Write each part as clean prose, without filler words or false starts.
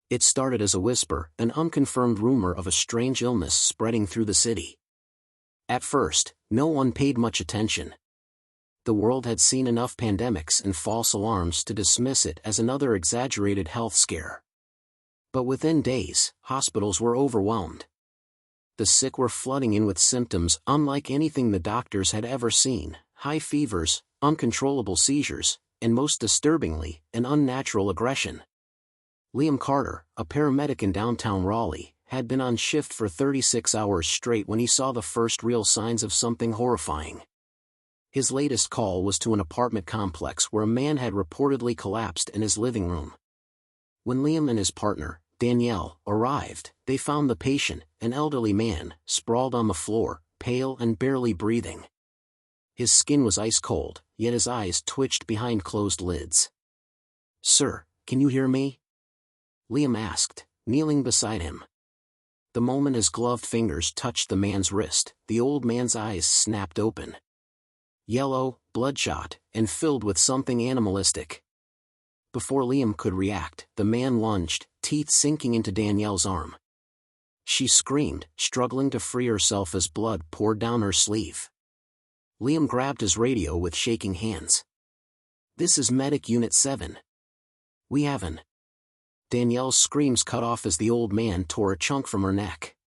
It started as a whisper, an unconfirmed rumor of a strange illness spreading through the city. At first, no one paid much attention. The world had seen enough pandemics and false alarms to dismiss it as another exaggerated health scare. But within days, hospitals were overwhelmed. The sick were flooding in with symptoms unlike anything the doctors had ever seen: high fevers, uncontrollable seizures, and most disturbingly, an unnatural aggression. Liam Carter, a paramedic in downtown Raleigh, had been on shift for 36 hours straight when he saw the first real signs of something horrifying. His latest call was to an apartment complex where a man had reportedly collapsed in his living room. When Liam and his partner, Danielle, arrived, they found the patient, an elderly man, sprawled on the floor, pale and barely breathing. His skin was ice cold, yet his eyes twitched behind closed lids. "Sir, can you hear me?" Liam asked, kneeling beside him. The moment his gloved fingers touched the man's wrist, the old man's eyes snapped open. Yellow, bloodshot, and filled with something animalistic. Before Liam could react, the man lunged, teeth sinking into Danielle's arm. She screamed, struggling to free herself as blood poured down her sleeve. Liam grabbed his radio with shaking hands. "This is Medic Unit 7. We have an..." Danielle's screams cut off as the old man tore a chunk from her neck.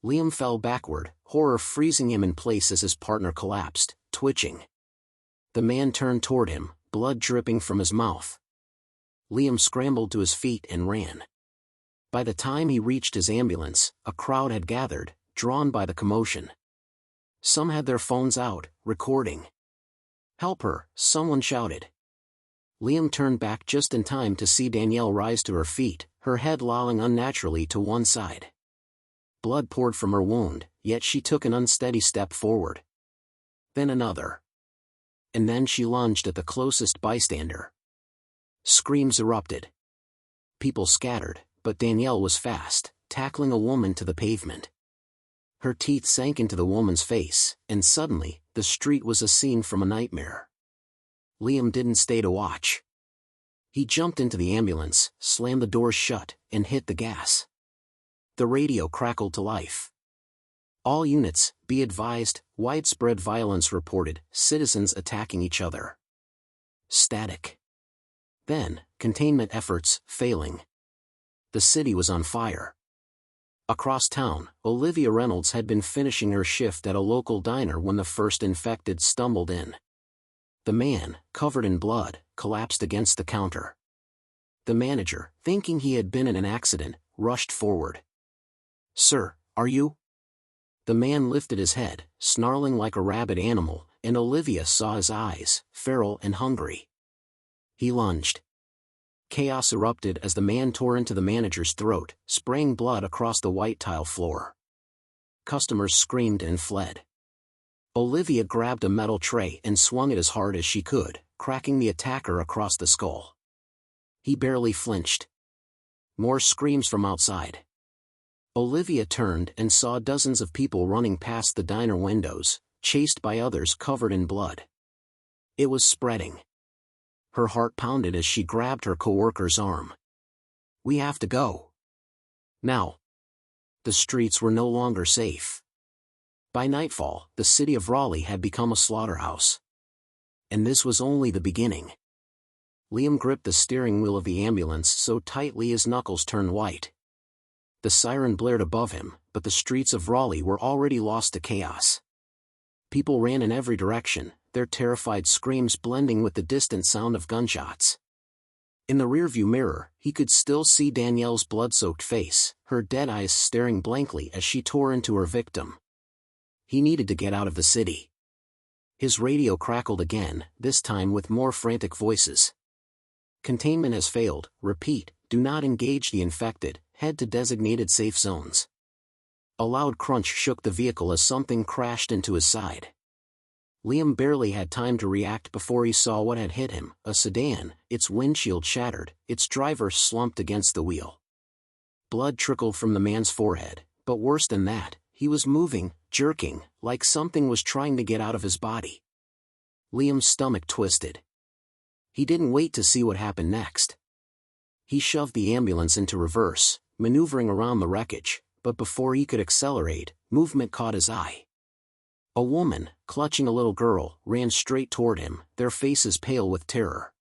Liam fell backward, horror freezing him in place as his partner collapsed, twitching. The man turned toward him, blood dripping from his mouth. Liam scrambled to his feet and ran. By the time he reached his ambulance, a crowd had gathered, drawn by the commotion. Some had their phones out, recording. "Help her," someone shouted. Liam turned back just in time to see Danielle rise to her feet, her head lolling unnaturally to one side. Blood poured from her wound, yet she took an unsteady step forward. Then another. And then she lunged at the closest bystander. Screams erupted. People scattered, but Danielle was fast, tackling a woman to the pavement. Her teeth sank into the woman's face, and suddenly, the street was a scene from a nightmare. Liam didn't stay to watch. He jumped into the ambulance, slammed the doors shut, and hit the gas. The radio crackled to life. "All units, be advised, widespread violence reported, citizens attacking each other." Static. Then, containment efforts, failing. The city was on fire. Across town, Olivia Reynolds had been finishing her shift at a local diner when the first infected stumbled in. The man, covered in blood, collapsed against the counter. The manager, thinking he had been in an accident, rushed forward. "Sir, are you?" The man lifted his head, snarling like a rabid animal, and Olivia saw his eyes, feral and hungry. He lunged. Chaos erupted as the man tore into the manager's throat, spraying blood across the white tile floor. Customers screamed and fled. Olivia grabbed a metal tray and swung it as hard as she could, cracking the attacker across the skull. He barely flinched. More screams from outside. Olivia turned and saw dozens of people running past the diner windows, chased by others covered in blood. It was spreading. Her heart pounded as she grabbed her coworker's arm. "We have to go. Now." The streets were no longer safe. By nightfall, the city of Raleigh had become a slaughterhouse. And this was only the beginning. Liam gripped the steering wheel of the ambulance so tightly his knuckles turned white. The siren blared above him, but the streets of Raleigh were already lost to chaos. People ran in every direction, their terrified screams blending with the distant sound of gunshots. In the rearview mirror, he could still see Danielle's blood-soaked face, her dead eyes staring blankly as she tore into her victim. He needed to get out of the city. His radio crackled again, this time with more frantic voices. "Containment has failed. Repeat, do not engage the infected. Head to designated safe zones." A loud crunch shook the vehicle as something crashed into his side. Liam barely had time to react before he saw what had hit him, a sedan, its windshield shattered, its driver slumped against the wheel. Blood trickled from the man's forehead, but worse than that, he was moving, jerking, like something was trying to get out of his body. Liam's stomach twisted. He didn't wait to see what happened next. He shoved the ambulance into reverse, maneuvering around the wreckage, but before he could accelerate, movement caught his eye. A woman, clutching a little girl, ran straight toward him, their faces pale with terror.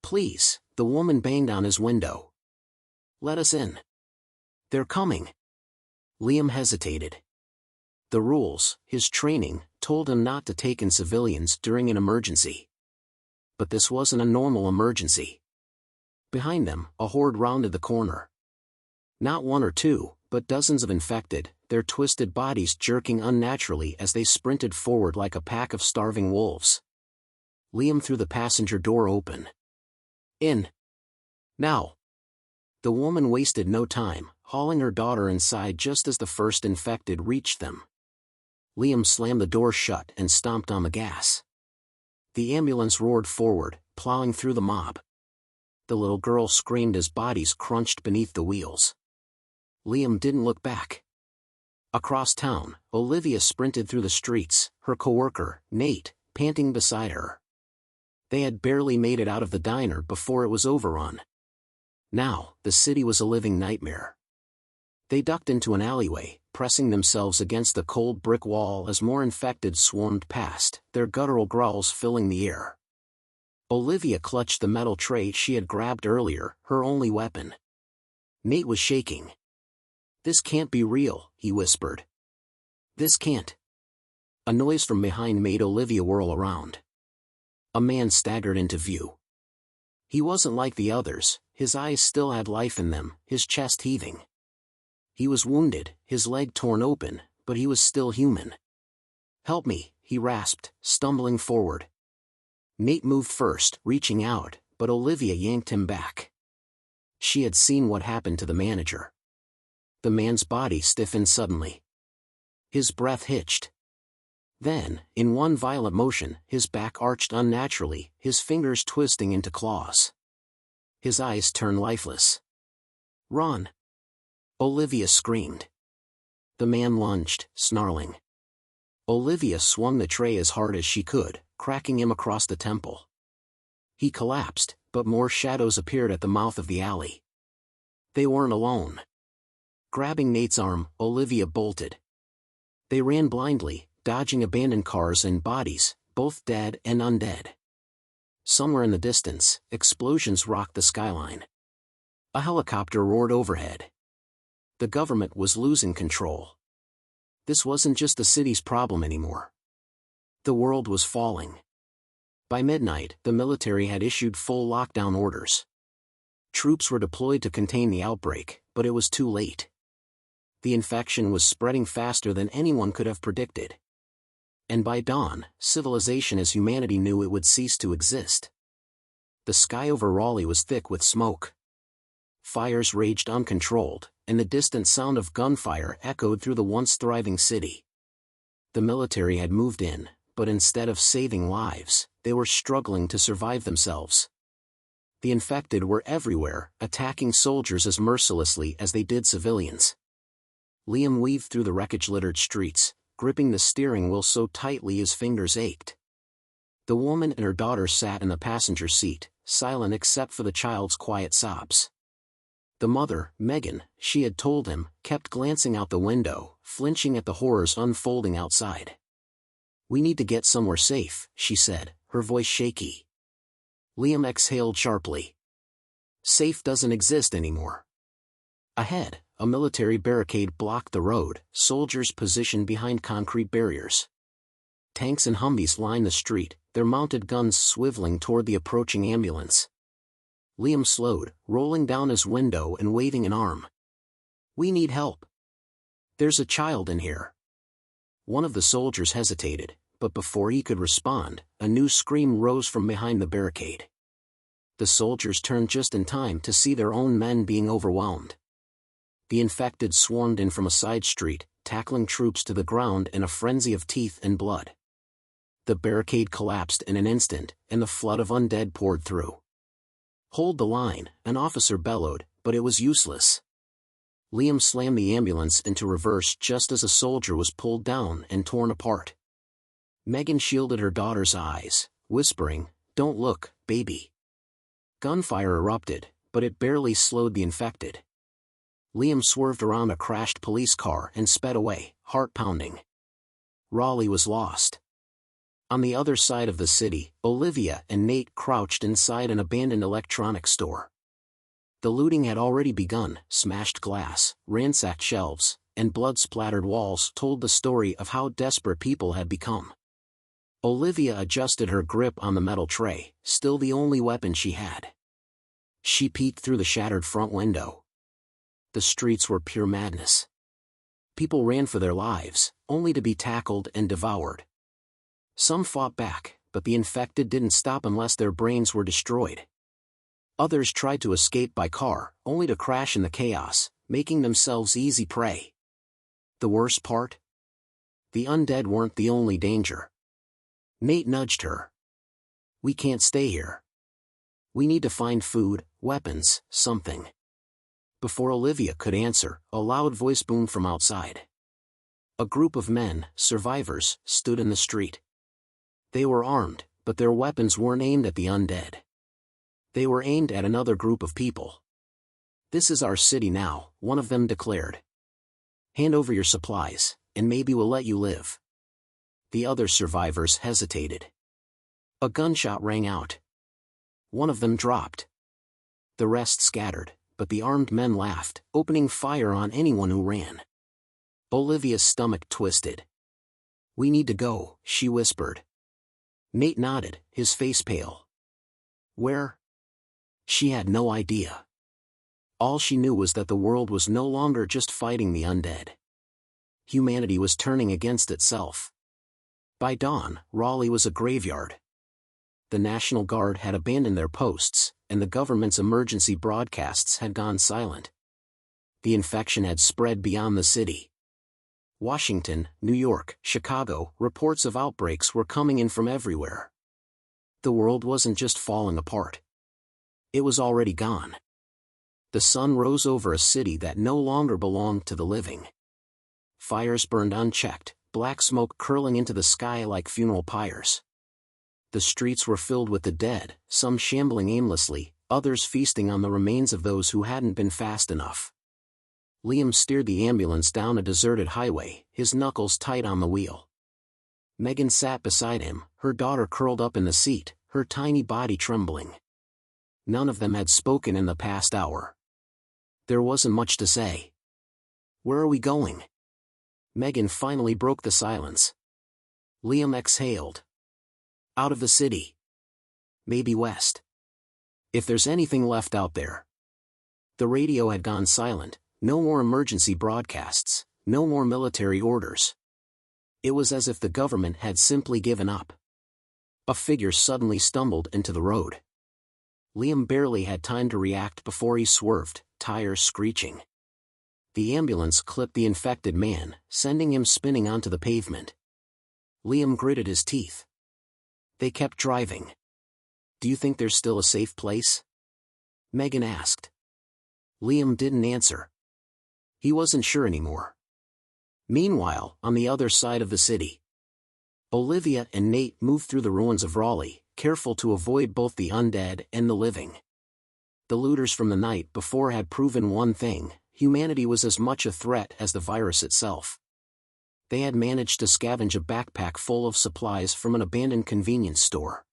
"Please," the woman banged on his window. "Let us in. They're coming." Liam hesitated. The rules, his training, told him not to take in civilians during an emergency. But this wasn't a normal emergency. Behind them, a horde rounded the corner. Not one or two, but dozens of infected, their twisted bodies jerking unnaturally as they sprinted forward like a pack of starving wolves. Liam threw the passenger door open. "In. Now." The woman wasted no time, hauling her daughter inside just as the first infected reached them. Liam slammed the door shut and stomped on the gas. The ambulance roared forward, plowing through the mob. The little girl screamed as bodies crunched beneath the wheels. Liam didn't look back. Across town, Olivia sprinted through the streets, her coworker, Nate, panting beside her. They had barely made it out of the diner before it was overrun. Now, the city was a living nightmare. They ducked into an alleyway, pressing themselves against the cold brick wall as more infected swarmed past, their guttural growls filling the air. Olivia clutched the metal tray she had grabbed earlier, her only weapon. Nate was shaking. "This can't be real," he whispered. "This can't." A noise from behind made Olivia whirl around. A man staggered into view. He wasn't like the others, his eyes still had life in them, his chest heaving. He was wounded, his leg torn open, but he was still human. "Help me," he rasped, stumbling forward. Nate moved first, reaching out, but Olivia yanked him back. She had seen what happened to the manager. The man's body stiffened suddenly. His breath hitched. Then, in one violent motion, his back arched unnaturally, his fingers twisting into claws. His eyes turned lifeless. "Run!" Olivia screamed. The man lunged, snarling. Olivia swung the tray as hard as she could, cracking him across the temple. He collapsed, but more shadows appeared at the mouth of the alley. They weren't alone. Grabbing Nate's arm, Olivia bolted. They ran blindly, dodging abandoned cars and bodies, both dead and undead. Somewhere in the distance, explosions rocked the skyline. A helicopter roared overhead. The government was losing control. This wasn't just the city's problem anymore. The world was falling. By midnight, the military had issued full lockdown orders. Troops were deployed to contain the outbreak, but it was too late. The infection was spreading faster than anyone could have predicted. And by dawn, civilization as humanity knew it would cease to exist. The sky over Raleigh was thick with smoke. Fires raged uncontrolled, and the distant sound of gunfire echoed through the once thriving city. The military had moved in, but instead of saving lives, they were struggling to survive themselves. The infected were everywhere, attacking soldiers as mercilessly as they did civilians. Liam weaved through the wreckage-littered streets, gripping the steering wheel so tightly his fingers ached. The woman and her daughter sat in the passenger seat, silent except for the child's quiet sobs. The mother, Megan, she had told him, kept glancing out the window, flinching at the horrors unfolding outside. "We need to get somewhere safe," she said, her voice shaky. Liam exhaled sharply. Safe doesn't exist anymore. Ahead, a military barricade blocked the road, soldiers positioned behind concrete barriers. Tanks and Humvees lined the street, their mounted guns swiveling toward the approaching ambulance. Liam slowed, rolling down his window and waving an arm. "We need help. There's a child in here." One of the soldiers hesitated, but before he could respond, a new scream rose from behind the barricade. The soldiers turned just in time to see their own men being overwhelmed. The infected swarmed in from a side street, tackling troops to the ground in a frenzy of teeth and blood. The barricade collapsed in an instant, and the flood of undead poured through. "Hold the line," an officer bellowed, but it was useless. Liam slammed the ambulance into reverse just as a soldier was pulled down and torn apart. Megan shielded her daughter's eyes, whispering, "Don't look, baby." Gunfire erupted, but it barely slowed the infected. Liam swerved around a crashed police car and sped away, heart pounding. Raleigh was lost. On the other side of the city, Olivia and Nate crouched inside an abandoned electronics store. The looting had already begun. Smashed glass, ransacked shelves, and blood-splattered walls told the story of how desperate people had become. Olivia adjusted her grip on the metal tray, still the only weapon she had. She peeked through the shattered front window. The streets were pure madness. People ran for their lives, only to be tackled and devoured. Some fought back, but the infected didn't stop unless their brains were destroyed. Others tried to escape by car, only to crash in the chaos, making themselves easy prey. The worst part? The undead weren't the only danger. Nate nudged her. "We can't stay here. We need to find food, weapons, something." Before Olivia could answer, a loud voice boomed from outside. A group of men, survivors, stood in the street. They were armed, but their weapons weren't aimed at the undead. They were aimed at another group of people. "This is our city now," one of them declared. "Hand over your supplies, and maybe we'll let you live." The other survivors hesitated. A gunshot rang out. One of them dropped. The rest scattered, but the armed men laughed, opening fire on anyone who ran. Olivia's stomach twisted. "We need to go," she whispered. Nate nodded, his face pale. "Where?" She had no idea. All she knew was that the world was no longer just fighting the undead. Humanity was turning against itself. By dawn, Raleigh was a graveyard. The National Guard had abandoned their posts, and the government's emergency broadcasts had gone silent. The infection had spread beyond the city. Washington, New York, Chicago, reports of outbreaks were coming in from everywhere. The world wasn't just falling apart. It was already gone. The sun rose over a city that no longer belonged to the living. Fires burned unchecked, black smoke curling into the sky like funeral pyres. The streets were filled with the dead, some shambling aimlessly, others feasting on the remains of those who hadn't been fast enough. Liam steered the ambulance down a deserted highway, his knuckles tight on the wheel. Megan sat beside him, her daughter curled up in the seat, her tiny body trembling. None of them had spoken in the past hour. There wasn't much to say. "Where are we going?" Megan finally broke the silence. Liam exhaled. "Out of the city. Maybe west. If there's anything left out there." The radio had gone silent, no more emergency broadcasts, no more military orders. It was as if the government had simply given up. A figure suddenly stumbled into the road. Liam barely had time to react before he swerved, tires screeching. The ambulance clipped the infected man, sending him spinning onto the pavement. Liam gritted his teeth. They kept driving. "Do you think there's still a safe place?" Megan asked. Liam didn't answer. He wasn't sure anymore. Meanwhile, on the other side of the city, Olivia and Nate moved through the ruins of Raleigh, careful to avoid both the undead and the living. The looters from the night before had proven one thing: humanity was as much a threat as the virus itself. They had managed to scavenge a backpack full of supplies from an abandoned convenience store.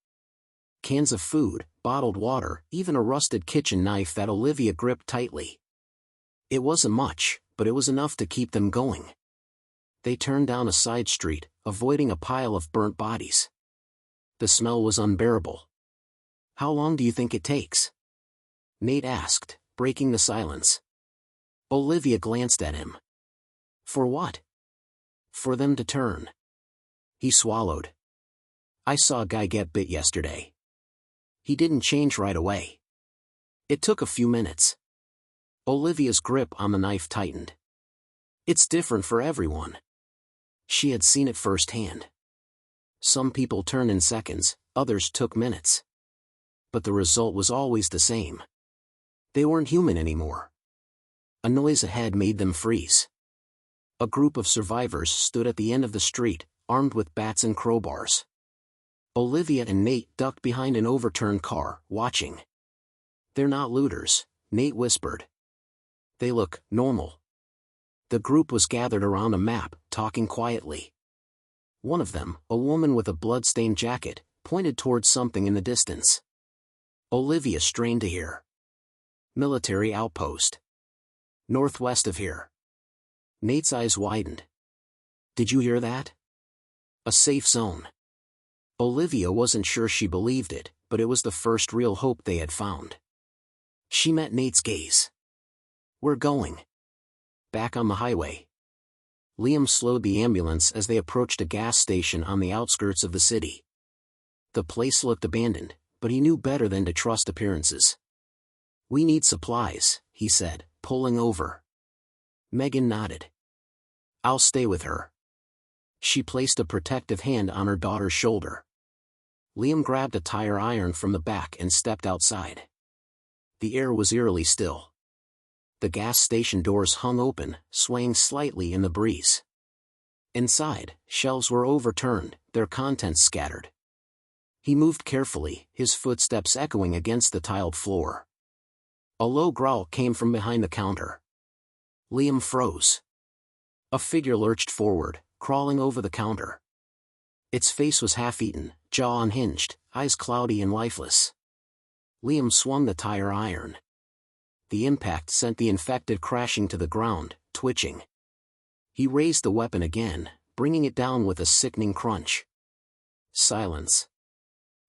Cans of food, bottled water, even a rusted kitchen knife that Olivia gripped tightly. It wasn't much, but it was enough to keep them going. They turned down a side street, avoiding a pile of burnt bodies. The smell was unbearable. "How long do you think it takes?" Nate asked, breaking the silence. Olivia glanced at him. "For what?" "For them to turn." He swallowed. "I saw a guy get bit yesterday. He didn't change right away. It took a few minutes." Olivia's grip on the knife tightened. "It's different for everyone." She had seen it firsthand. Some people turned in seconds, others took minutes. But the result was always the same. They weren't human anymore. A noise ahead made them freeze. A group of survivors stood at the end of the street, armed with bats and crowbars. Olivia and Nate ducked behind an overturned car, watching. "They're not looters, Nate whispered. They look normal. The group was gathered around a map, talking quietly. One of them, a woman with a blood-stained jacket, pointed towards something in the distance. Olivia strained to hear. Military outpost. Northwest of here. Nate's eyes widened. Did you hear that? A safe zone. Olivia wasn't sure she believed it, but it was the first real hope they had found. She met Nate's gaze. We're going. Back on the highway. Liam slowed the ambulance as they approached a gas station on the outskirts of the city. The place looked abandoned, but he knew better than to trust appearances. We need supplies, he said, pulling over. Megan nodded. I'll stay with her. She placed a protective hand on her daughter's shoulder. Liam grabbed a tire iron from the back and stepped outside. The air was eerily still. The gas station doors hung open, swaying slightly in the breeze. Inside, shelves were overturned, their contents scattered. He moved carefully, his footsteps echoing against the tiled floor. A low growl came from behind the counter. Liam froze. A figure lurched forward, crawling over the counter. Its face was half-eaten, jaw unhinged, eyes cloudy and lifeless. Liam swung the tire iron. The impact sent the infected crashing to the ground, twitching. He raised the weapon again, bringing it down with a sickening crunch. Silence.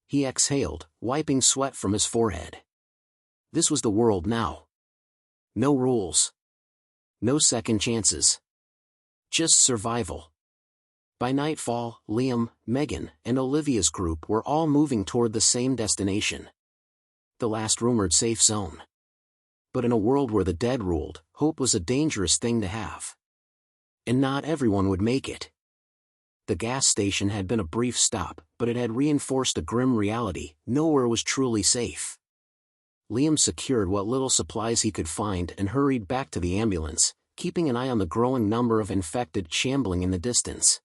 He exhaled, wiping sweat from his forehead. This was the world now. No rules. No second chances. Just survival. By nightfall, Liam, Megan, and Olivia's group were all moving toward the same destination. The last rumored safe zone. But in a world where the dead ruled, hope was a dangerous thing to have. And not everyone would make it. The gas station had been a brief stop, but it had reinforced a grim reality: nowhere was truly safe. Liam secured what little supplies he could find and hurried back to the ambulance, keeping an eye on the growing number of infected shambling in the distance.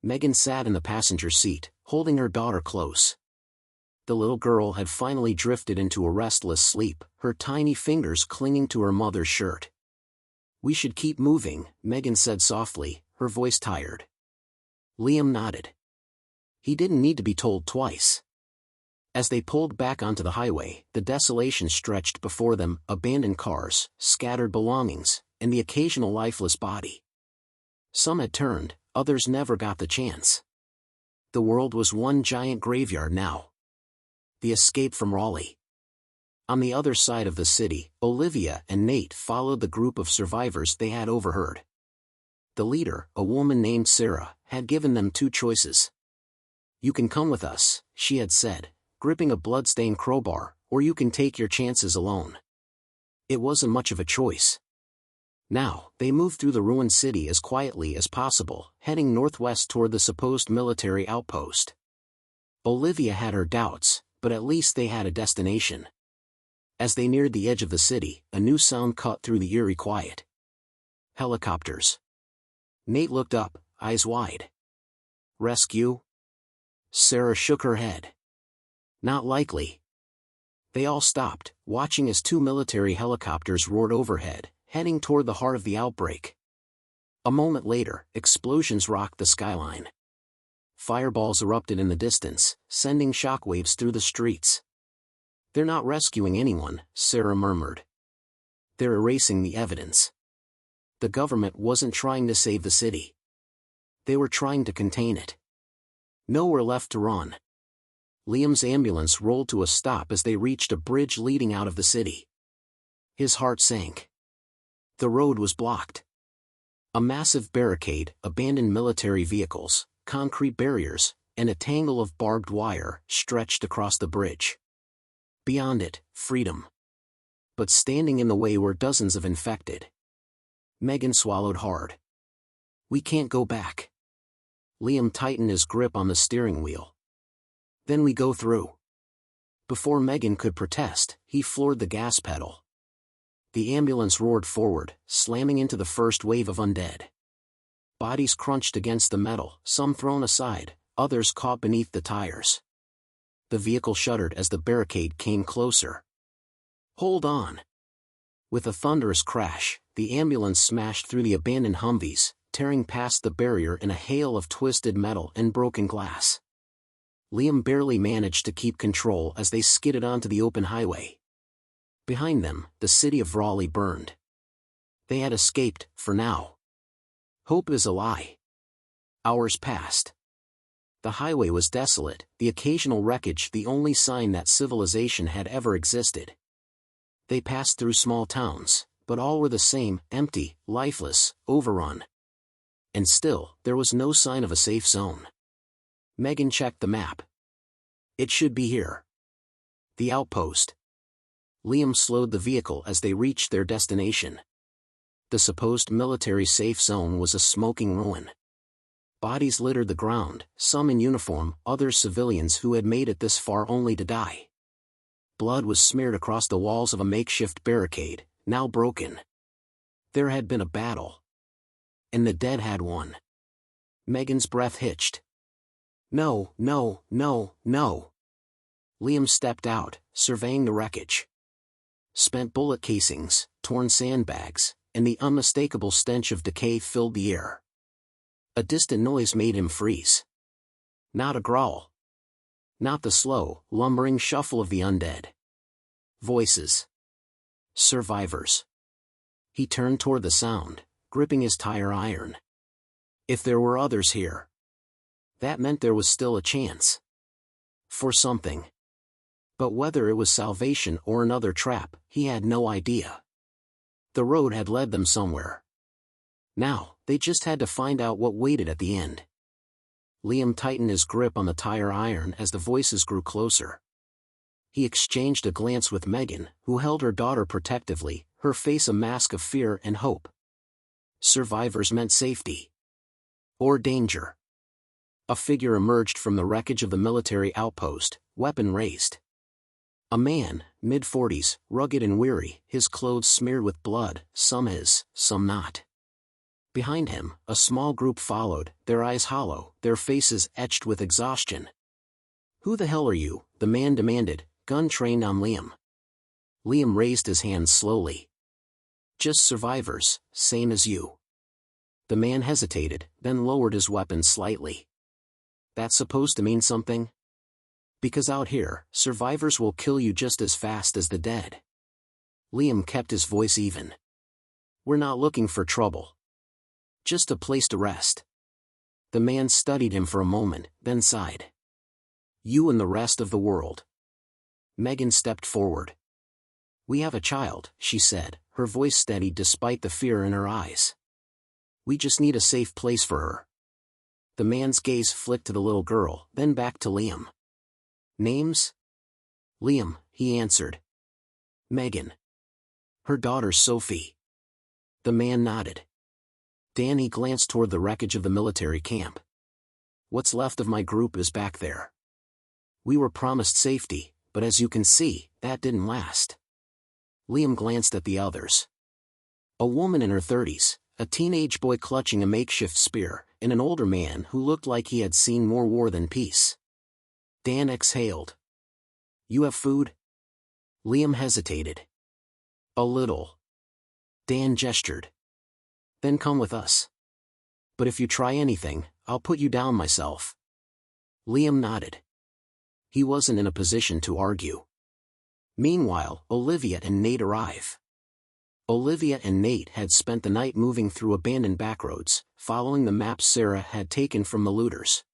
Megan sat in the passenger seat, holding her daughter close. The little girl had finally drifted into a restless sleep, her tiny fingers clinging to her mother's shirt. We should keep moving, Megan said softly, her voice tired. Liam nodded. He didn't need to be told twice. As they pulled back onto the highway, the desolation stretched before them: abandoned cars, scattered belongings, and the occasional lifeless body. Some had turned, others never got the chance. The world was one giant graveyard now. The escape from Raleigh. On the other side of the city, Olivia and Nate followed the group of survivors they had overheard. The leader, a woman named Sarah, had given them two choices. You can come with us, she had said, gripping a blood-stained crowbar, or you can take your chances alone. It wasn't much of a choice. Now, they moved through the ruined city as quietly as possible, heading northwest toward the supposed military outpost. Olivia had her doubts, but at least they had a destination. As they neared the edge of the city, a new sound cut through the eerie quiet. Helicopters. Nate looked up, eyes wide. Rescue? Sarah shook her head. Not likely. They all stopped, watching as two military helicopters roared overhead, heading toward the heart of the outbreak. A moment later, explosions rocked the skyline. Fireballs erupted in the distance, sending shockwaves through the streets. They're not rescuing anyone, Sarah murmured. They're erasing the evidence. The government wasn't trying to save the city. They were trying to contain it. Nowhere left to run. Liam's ambulance rolled to a stop as they reached a bridge leading out of the city. His heart sank. The road was blocked. A massive barricade, abandoned military vehicles, concrete barriers, and a tangle of barbed wire stretched across the bridge. Beyond it, freedom. But standing in the way were dozens of infected. Megan swallowed hard. We can't go back. Liam tightened his grip on the steering wheel. Then we go through. Before Megan could protest, he floored the gas pedal. The ambulance roared forward, slamming into the first wave of undead. Bodies crunched against the metal, some thrown aside, others caught beneath the tires. The vehicle shuddered as the barricade came closer. Hold on. With a thunderous crash, the ambulance smashed through the abandoned Humvees, tearing past the barrier in a hail of twisted metal and broken glass. Liam barely managed to keep control as they skidded onto the open highway. Behind them, the city of Raleigh burned. They had escaped, for now. Hope is a lie. Hours passed. The highway was desolate, the occasional wreckage the only sign that civilization had ever existed. They passed through small towns, but all were the same, empty, lifeless, overrun. And still, there was no sign of a safe zone. Megan checked the map. It should be here. The outpost. Liam slowed the vehicle as they reached their destination. The supposed military safe zone was a smoking ruin. Bodies littered the ground, some in uniform, others civilians who had made it this far only to die. Blood was smeared across the walls of a makeshift barricade, now broken. There had been a battle. And the dead had won. Megan's breath hitched. No, no, no, no. Liam stepped out, surveying the wreckage. Spent bullet casings, torn sandbags, and the unmistakable stench of decay filled the air. A distant noise made him freeze. Not a growl. Not the slow, lumbering shuffle of the undead. Voices. Survivors. He turned toward the sound, gripping his tire iron. If there were others here, that meant there was still a chance. For something. But whether it was salvation or another trap, he had no idea. The road had led them somewhere. Now, they just had to find out what waited at the end. Liam tightened his grip on the tire iron as the voices grew closer. He exchanged a glance with Megan, who held her daughter protectively, her face a mask of fear and hope. Survivors meant safety. Or danger. A figure emerged from the wreckage of the military outpost, weapon raised. A man, mid-40s, rugged and weary, his clothes smeared with blood, some his, some not. Behind him, a small group followed, their eyes hollow, their faces etched with exhaustion. "Who the hell are you?" the man demanded, gun trained on Liam. Liam raised his hands slowly. "Just survivors, same as you." The man hesitated, then lowered his weapon slightly. "That's supposed to mean something?" "Because out here, survivors will kill you just as fast as the dead." Liam kept his voice even. "We're not looking for trouble. Just a place to rest." The man studied him for a moment, then sighed. "You and the rest of the world." Megan stepped forward. "We have a child," she said, her voice steady despite the fear in her eyes. "We just need a safe place for her." The man's gaze flicked to the little girl, then back to Liam. "Names?" "Liam," he answered. "Megan. Her daughter's Sophie." The man nodded. "Dan," he glanced toward the wreckage of the military camp. "What's left of my group is back there. We were promised safety, but as you can see, that didn't last." Liam glanced at the others. A woman in her 30s, a teenage boy clutching a makeshift spear, and an older man who looked like he had seen more war than peace. Dan exhaled. "You have food?" Liam hesitated. "A little." Dan gestured. "Then come with us. But if you try anything, I'll put you down myself." Liam nodded. He wasn't in a position to argue. Meanwhile, Olivia and Nate arrive. Olivia and Nate had spent the night moving through abandoned backroads, following the maps Sarah had taken from the looters.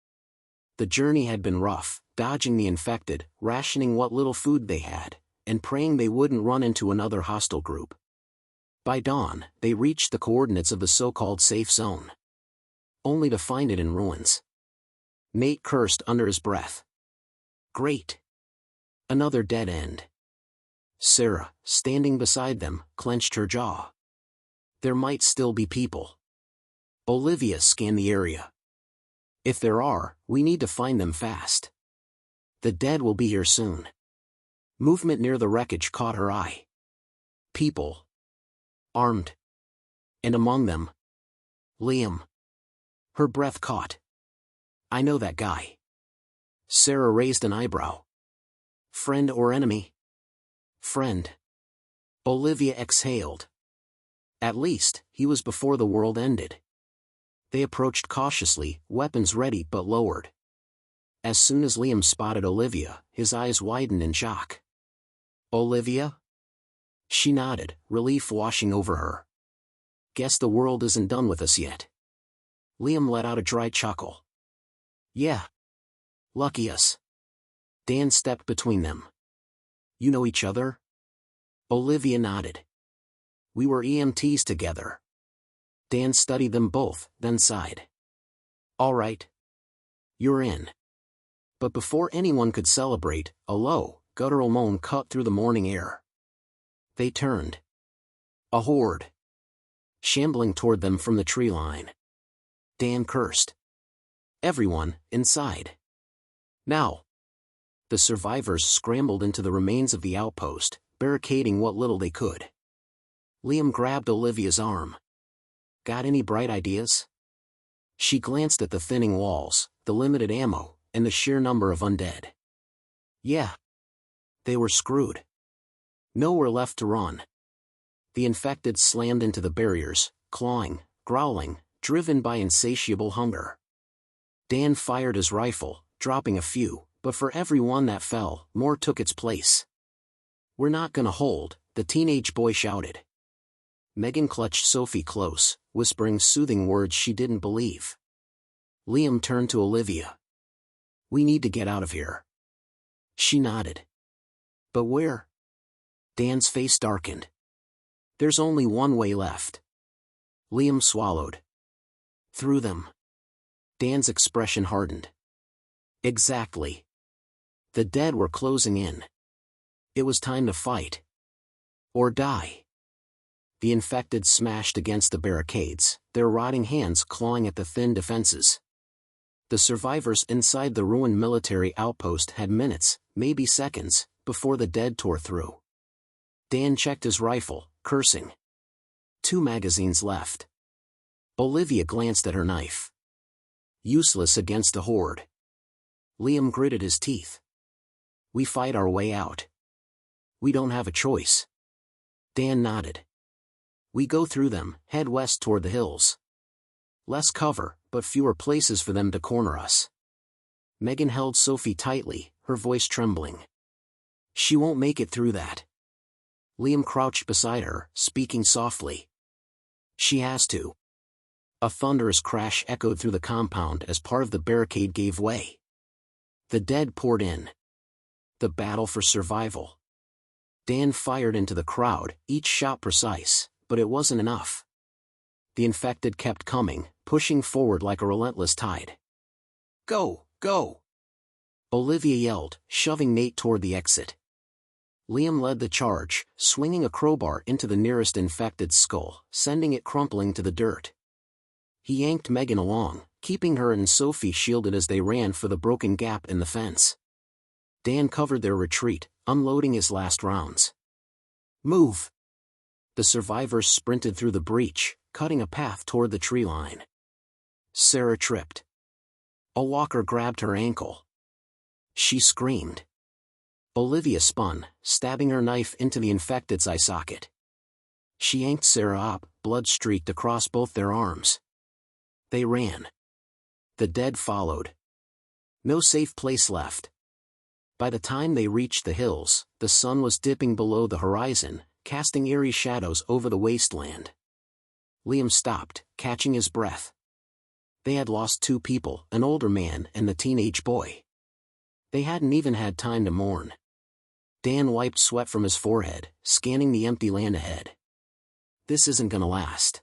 The journey had been rough, dodging the infected, rationing what little food they had, and praying they wouldn't run into another hostile group. By dawn, they reached the coordinates of the so-called safe zone. Only to find it in ruins. Nate cursed under his breath. Great. Another dead end. Sarah, standing beside them, clenched her jaw. There might still be people. Olivia scanned the area. If there are, we need to find them fast. The dead will be here soon. Movement near the wreckage caught her eye. People. Armed. And among them, Liam. Her breath caught. I know that guy. Sarah raised an eyebrow. Friend or enemy? Friend. Olivia exhaled. At least, he was before the world ended. They approached cautiously, weapons ready but lowered. As soon as Liam spotted Olivia, his eyes widened in shock. "Olivia?" She nodded, relief washing over her. "Guess the world isn't done with us yet." Liam let out a dry chuckle. "Yeah. Lucky us." Dan stepped between them. "You know each other?" Olivia nodded. "We were EMTs together." Dan studied them both, then sighed. "All right. You're in." But before anyone could celebrate, a low, guttural moan cut through the morning air. They turned. A horde. Shambling toward them from the tree line. Dan cursed. "Everyone, inside. Now." The survivors scrambled into the remains of the outpost, barricading what little they could. Liam grabbed Olivia's arm. "Got any bright ideas?" She glanced at the thinning walls, the limited ammo, and the sheer number of undead. Yeah. They were screwed. Nowhere left to run. The infected slammed into the barriers, clawing, growling, driven by insatiable hunger. Dan fired his rifle, dropping a few, but for every one that fell, more took its place. "We're not gonna hold," the teenage boy shouted. Megan clutched Sophie close, whispering soothing words she didn't believe. Liam turned to Olivia. "We need to get out of here." She nodded. "But where?" Dan's face darkened. "There's only one way left." Liam swallowed. "Through them." Dan's expression hardened. "Exactly." The dead were closing in. It was time to fight. Or die. The infected smashed against the barricades, their rotting hands clawing at the thin defenses. The survivors inside the ruined military outpost had minutes, maybe seconds, before the dead tore through. Dan checked his rifle, cursing. 2 magazines left. Olivia glanced at her knife. Useless against a horde. Liam gritted his teeth. "We fight our way out. We don't have a choice." Dan nodded. "We go through them, head west toward the hills. Less cover, but fewer places for them to corner us." Megan held Sophie tightly, her voice trembling. "She won't make it through that." Liam crouched beside her, speaking softly. "She has to." A thunderous crash echoed through the compound as part of the barricade gave way. The dead poured in. The battle for survival. Dan fired into the crowd, each shot precise, but it wasn't enough. The infected kept coming, pushing forward like a relentless tide. "Go, go!" Olivia yelled, shoving Nate toward the exit. Liam led the charge, swinging a crowbar into the nearest infected skull, sending it crumpling to the dirt. He yanked Megan along, keeping her and Sophie shielded as they ran for the broken gap in the fence. Dan covered their retreat, unloading his last rounds. "Move!" The survivors sprinted through the breach, cutting a path toward the tree line. Sarah tripped. A walker grabbed her ankle. She screamed. Olivia spun, stabbing her knife into the infected's eye socket. She yanked Sarah up, blood streaked across both their arms. They ran. The dead followed. No safe place left. By the time they reached the hills, the sun was dipping below the horizon, casting eerie shadows over the wasteland. Liam stopped, catching his breath. They had lost 2 people, an older man and the teenage boy. They hadn't even had time to mourn. Dan wiped sweat from his forehead, scanning the empty land ahead. "This isn't gonna last.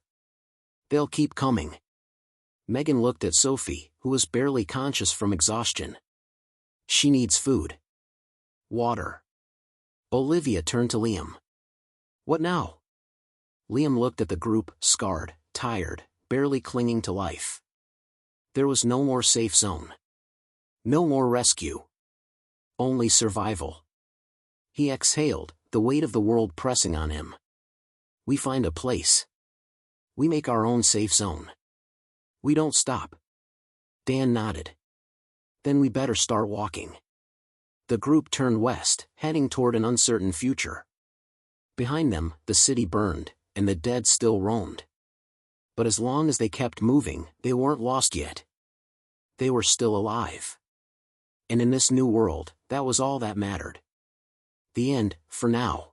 They'll keep coming." Megan looked at Sophie, who was barely conscious from exhaustion. "She needs food. Water." Olivia turned to Liam. "What now?" Liam looked at the group, scarred, tired, barely clinging to life. There was no more safe zone. No more rescue. Only survival. He exhaled, the weight of the world pressing on him. "We find a place. We make our own safe zone. We don't stop." Dan nodded. "Then we better start walking." The group turned west, heading toward an uncertain future. Behind them, the city burned, and the dead still roamed. But as long as they kept moving, they weren't lost yet. They were still alive. And in this new world, that was all that mattered. The end, for now.